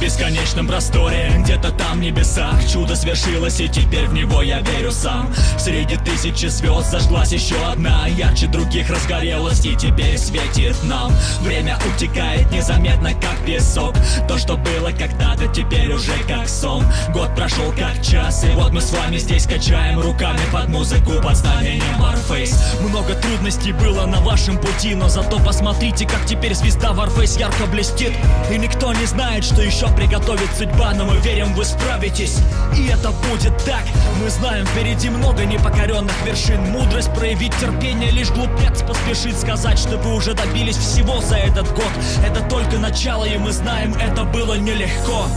бесконечном просторе, где-то там в небесах чудо свершилось, и теперь в него я верю сам. Среди тысячи звезд зажглась еще одна, ярче других разгорелась и теперь светит нам. Время утекает незаметно, как песок. То, что было когда-то, теперь уже как сон. Год прошел как час, и вот мы с вами здесь качаем руками под музыку, под знамением Warface. Много трудностей было на вашем пути, но зато посмотрите, как теперь звезда Warface ярко блестит. И никто не знает, что еще приготовит судьба, но мы верим, вы справитесь, и это будет так. Мы знаем, впереди много непокоренных вершин. Мудрость проявить терпение, лишь глупец поспешит сказать, что вы уже добились всего за этот год. Это только начало, и мы знаем, это было нелегко.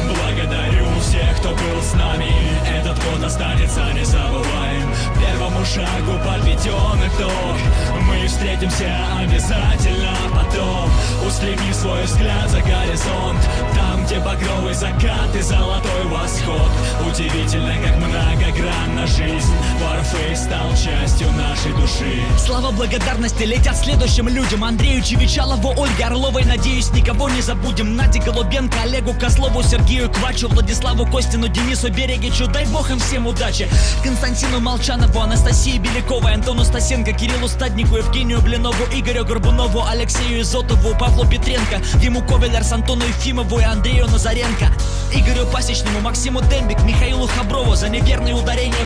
Благодарю всех, кто был с нами, этот год останется незабываем. Первому шагу подведен итог, мы встретимся обязательно потом. Устреми свой взгляд за горизонт, там, где багровый закат и золотой восход. Удивительно, как многогранна жизнь, Warface стал частью нашей души. Слава благодарности летят следующим людям: Андрею Чевичалову, Ольге Орловой, надеюсь, никого не забудем. Наде Голубенко, Олегу Козлову, Сергею Квачу, Владиславу Костину, Денису Берегичу, дай бог им всем удачи. Константину Молчанову, Анастасии Беляковой, Антону Стасенко, Кириллу Стаднику, Евгению Блинову, Игорю Горбунову, Алексею Изотову, Павлу Петренко, Диму Ковелерс, Антону Ефимову и Андрею Назаренко, Игорю Пасечному, Максиму Дембик, Михаилу Хаброву за неверные ударения